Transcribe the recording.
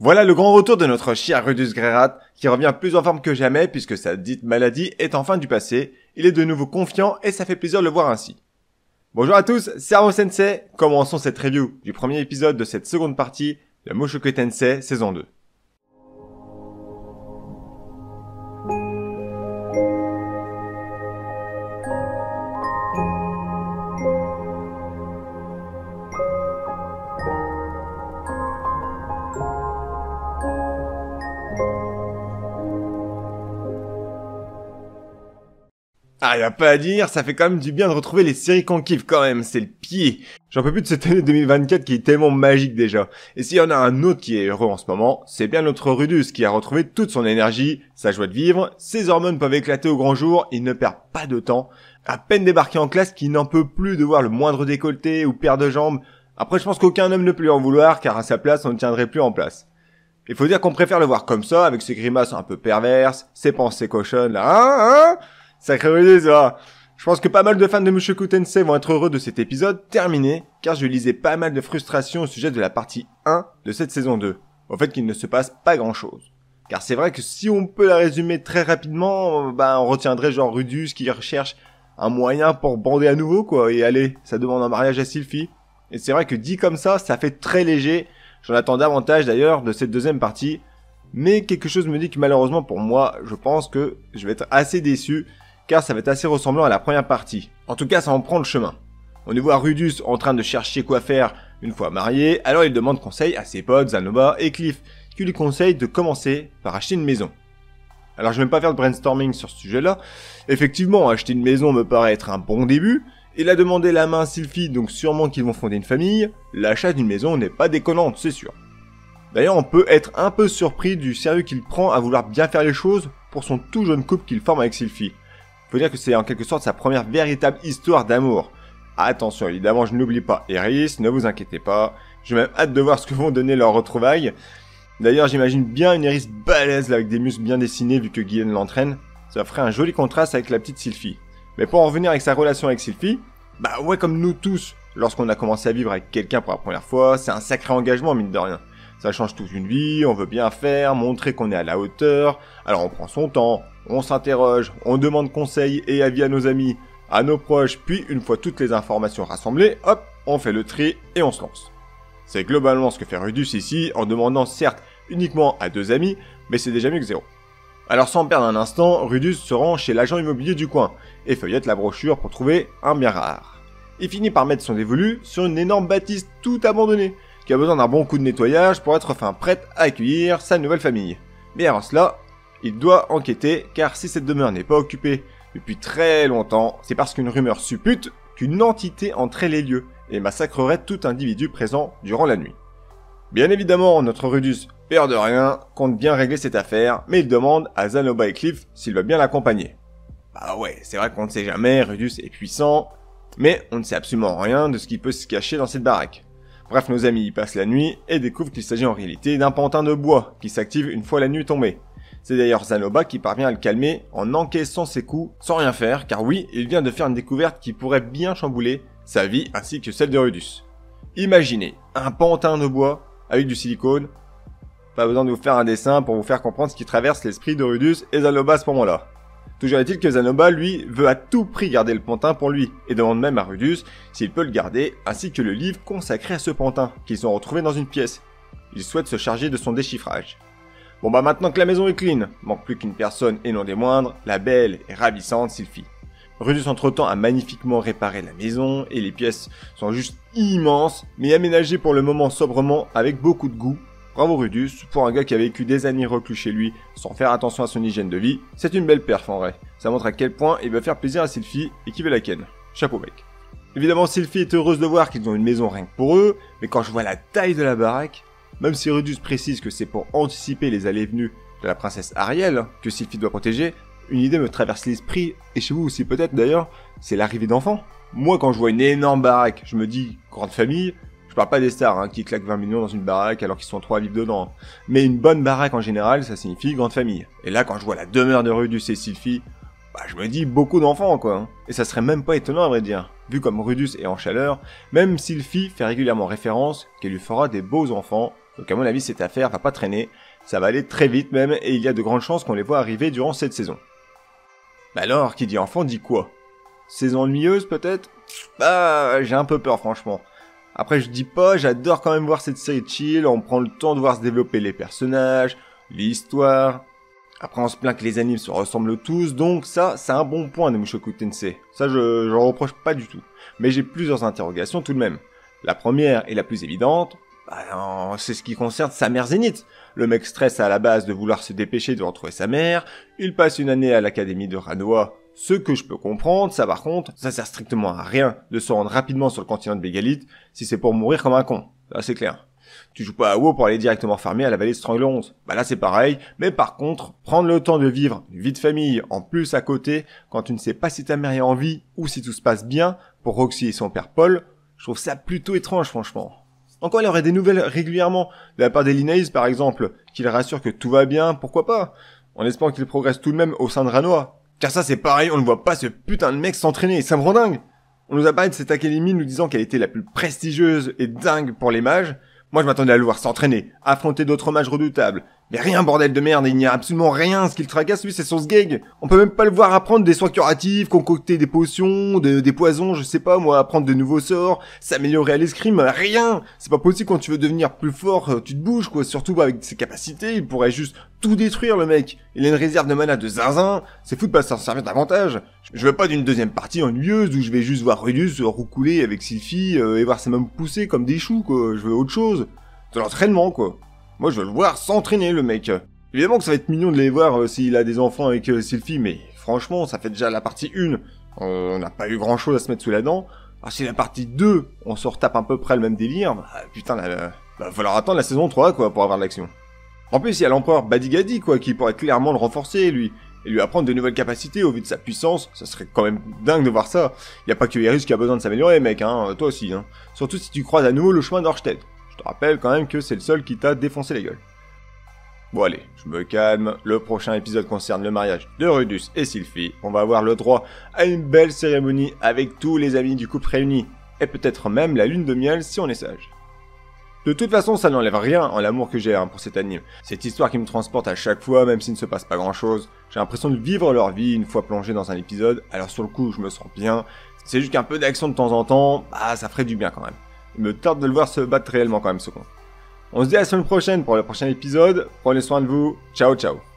Voilà le grand retour de notre cher Rudus Greirat, qui revient plus en forme que jamais puisque sa dite maladie est enfin du passé. Il est de nouveau confiant et ça fait plaisir de le voir ainsi. Bonjour à tous, c'est Armo Sensei. Commençons cette review du premier épisode de cette seconde partie de Mushoku Tensei saison 2. Ah, y a pas à dire, ça fait quand même du bien de retrouver les séries qu'on kiffe quand même, c'est le pied. J'en peux plus de cette année 2024 qui est tellement magique déjà. Et s'il y en a un autre qui est heureux en ce moment, c'est bien notre Rudus qui a retrouvé toute son énergie, sa joie de vivre, ses hormones peuvent éclater au grand jour, il ne perd pas de temps. À peine débarqué en classe qu'il n'en peut plus de voir le moindre décolleté ou paire de jambes. Après je pense qu'aucun homme ne peut lui en vouloir car à sa place on ne tiendrait plus en place. Il faut dire qu'on préfère le voir comme ça, avec ses grimaces un peu perverses, ses pensées cochonnes là, Sacré Rudus, là. Je pense que pas mal de fans de Mushoku Tensei vont être heureux de cet épisode terminé, car je lisais pas mal de frustration au sujet de la partie 1 de cette saison 2, au fait qu'il ne se passe pas grand chose. Car c'est vrai que si on peut la résumer très rapidement, on retiendrait genre Rudus qui recherche un moyen pour bander à nouveau, quoi, et allez, ça demande un mariage à Sylphie. Et c'est vrai que dit comme ça fait très léger, j'en attends davantage d'ailleurs de cette deuxième partie, mais quelque chose me dit que malheureusement pour moi, je pense que je vais être assez déçu, car ça va être assez ressemblant à la première partie. En tout cas, ça en prend le chemin. On y voit Rudus en train de chercher quoi faire une fois marié, alors il demande conseil à ses potes Zanoba et Cliff, qui lui conseillent de commencer par acheter une maison. Alors je vais même pas faire de brainstorming sur ce sujet-là. Effectivement, acheter une maison me paraît être un bon début. Il a demandé la main à Sylphie, donc sûrement qu'ils vont fonder une famille. L'achat d'une maison n'est pas déconnante, c'est sûr. D'ailleurs, on peut être un peu surpris du sérieux qu'il prend à vouloir bien faire les choses pour son tout jeune couple qu'il forme avec Sylphie. Faut dire que c'est en quelque sorte sa première véritable histoire d'amour. Attention, évidemment, je n'oublie pas Eris, ne vous inquiétez pas. J'ai même hâte de voir ce que vont donner leurs retrouvailles. D'ailleurs, j'imagine bien une Eris balèze là, avec des muscles bien dessinés vu que Guylaine l'entraîne. Ça ferait un joli contraste avec la petite Sylphie. Mais pour en revenir avec sa relation avec Sylphie, ouais, comme nous tous, lorsqu'on a commencé à vivre avec quelqu'un pour la première fois, c'est un sacré engagement, mine de rien. Ça change toute une vie, on veut bien faire, montrer qu'on est à la hauteur, alors on prend son temps, on s'interroge, on demande conseil et avis à nos amis, à nos proches, puis une fois toutes les informations rassemblées, hop, on fait le tri et on se lance. C'est globalement ce que fait Rudus ici, en demandant certes uniquement à 2 amis, mais c'est déjà mieux que 0. Alors sans perdre un instant, Rudus se rend chez l'agent immobilier du coin, et feuillette la brochure pour trouver un bien rare. Il finit par mettre son dévolu sur une énorme bâtisse tout abandonnée, qui a besoin d'un bon coup de nettoyage pour être enfin prête à accueillir sa nouvelle famille. Mais avant cela, il doit enquêter, car si cette demeure n'est pas occupée depuis très longtemps, c'est parce qu'une rumeur suppute qu'une entité entrait les lieux et massacrerait tout individu présent durant la nuit. Bien évidemment, notre Rudus, peur de rien, compte bien régler cette affaire, mais il demande à Zanoba et Cliff s'il va bien l'accompagner. Ouais, c'est vrai qu'on ne sait jamais, Rudus est puissant, mais on ne sait absolument rien de ce qui peut se cacher dans cette baraque. Bref, nos amis y passent la nuit et découvrent qu'il s'agit en réalité d'un pantin de bois qui s'active une fois la nuit tombée. C'est d'ailleurs Zanoba qui parvient à le calmer en encaissant ses coups sans rien faire, car oui, il vient de faire une découverte qui pourrait bien chambouler sa vie ainsi que celle de Rudus. Imaginez un pantin de bois avec du silicone. Pas besoin de vous faire un dessin pour vous faire comprendre ce qui traverse l'esprit de Rudus et Zanoba à ce moment-là. Toujours est-il que Zanoba, lui, veut à tout prix garder le pantin pour lui, et demande même à Rudus s'il peut le garder, ainsi que le livre consacré à ce pantin, qu'ils ont retrouvé dans une pièce. Il souhaite se charger de son déchiffrage. Maintenant que la maison est clean, manque plus qu'une personne et non des moindres, la belle et ravissante Sylphie. Rudus entre-temps a magnifiquement réparé la maison, et les pièces sont juste immenses, mais aménagées pour le moment sobrement avec beaucoup de goût. Bravo Rudus, pour un gars qui a vécu des années reclus chez lui, sans faire attention à son hygiène de vie, c'est une belle perf en vrai. Ça montre à quel point il veut faire plaisir à Sylphie et qu'il veut la ken. Chapeau mec. Évidemment Sylphie est heureuse de voir qu'ils ont une maison rien que pour eux, mais quand je vois la taille de la baraque, même si Rudus précise que c'est pour anticiper les allées et venues de la princesse Ariel, que Sylphie doit protéger, une idée me traverse l'esprit, et chez vous aussi peut-être d'ailleurs, c'est l'arrivée d'enfants. Moi quand je vois une énorme baraque, je me dis grande famille. Je parle pas des stars qui claquent 20 millions dans une baraque alors qu'ils sont 3 à vivre dedans. Mais une bonne baraque en général, ça signifie grande famille. Et là, quand je vois la demeure de Rudus et Sylphie, je me dis beaucoup d'enfants quoi. Et ça serait même pas étonnant à vrai dire. Vu comme Rudus est en chaleur, même Sylphie fait régulièrement référence qu'elle lui fera des beaux enfants Donc à mon avis, cette affaire va pas traîner, ça va aller très vite même, et il y a de grandes chances qu'on les voit arriver durant cette saison. Bah alors, qui dit enfant dit quoi? Saison ennuyeuse peut-être? Bah, j'ai un peu peur franchement. Après je dis pas, j'adore quand même voir cette série chill, on prend le temps de voir se développer les personnages, l'histoire. Après on se plaint que les animes se ressemblent tous, donc ça c'est un bon point de Mushoku Tensei. Ça je reproche pas du tout. Mais j'ai plusieurs interrogations tout de même. La première et la plus évidente, c'est ce qui concerne sa mère Zenith. Le mec stresse à la base de vouloir se dépêcher de retrouver sa mère, il passe une année à l'académie de Ranoa, ce que je peux comprendre, ça par contre, ça sert strictement à rien de se rendre rapidement sur le continent de Bégalite si c'est pour mourir comme un con, là c'est clair. Tu joues pas à WoW pour aller directement farmer à la vallée de Stranglehorns. Bah là c'est pareil, mais par contre, prendre le temps de vivre une vie de famille en plus à côté, quand tu ne sais pas si ta mère est en vie ou si tout se passe bien, pour Roxy et son père Paul, je trouve ça plutôt étrange franchement. Encore il y aurait des nouvelles régulièrement, de la part des Linaise par exemple, qui les rassurent que tout va bien, pourquoi pas, en espérant qu'ils progressent tout de même au sein de Ranoa. Car ça c'est pareil, on ne voit pas ce putain de mec s'entraîner, et ça me rend dingue. On nous a parlé de cette académie nous disant qu'elle était la plus prestigieuse et dingue pour les mages. Moi je m'attendais à le voir s'entraîner, affronter d'autres mages redoutables. Mais rien bordel de merde, il n'y a absolument rien, ce qui le tracasse lui c'est son sgeg. On peut même pas le voir apprendre des soins curatifs, concocter des potions, des poisons, je sais pas moi, apprendre de nouveaux sorts, s'améliorer à l'escrime, rien. C'est pas possible quand tu veux devenir plus fort, tu te bouges quoi, surtout avec ses capacités, il pourrait juste tout détruire le mec. Il a une réserve de mana de zinzin, c'est fou de pas s'en servir davantage. Je veux pas d'une deuxième partie ennuyeuse où je vais juste voir Rudius roucouler avec Sylphie et voir ses membres pousser comme des choux quoi, je veux autre chose. De l'entraînement quoi. Moi je veux le voir s'entraîner le mec. Évidemment que ça va être mignon de les voir s'il a des enfants avec Sylphie, mais franchement ça fait déjà la partie 1. On n'a pas eu grand chose à se mettre sous la dent. Alors si la partie 2, on se retape à peu près le même délire, putain va falloir attendre la saison 3 quoi pour avoir de l'action. En plus il y a l'empereur Badigadi quoi qui pourrait clairement le renforcer lui. Et lui apprendre de nouvelles capacités au vu de sa puissance, ça serait quand même dingue de voir ça. Y a pas que Eris qui a besoin de s'améliorer mec, hein, toi aussi. Hein. Surtout si tu croises à nouveau le chemin d'Orstead. Je te rappelle quand même que c'est le seul qui t'a défoncé la gueule. Bon allez, je me calme, le prochain épisode concerne le mariage de Rudius et Sylphie. On va avoir le droit à une belle cérémonie avec tous les amis du couple réunis. Et peut-être même la lune de miel si on est sage. De toute façon, ça n'enlève rien en l'amour que j'ai pour cet anime. Cette histoire qui me transporte à chaque fois, même s'il ne se passe pas grand chose. J'ai l'impression de vivre leur vie une fois plongé dans un épisode, alors sur le coup, je me sens bien. C'est juste qu'un peu d'action de temps en temps, ça ferait du bien quand même. Il me tarde de le voir se battre réellement quand même ce con. On se dit à la semaine prochaine pour le prochain épisode. Prenez soin de vous. Ciao ciao.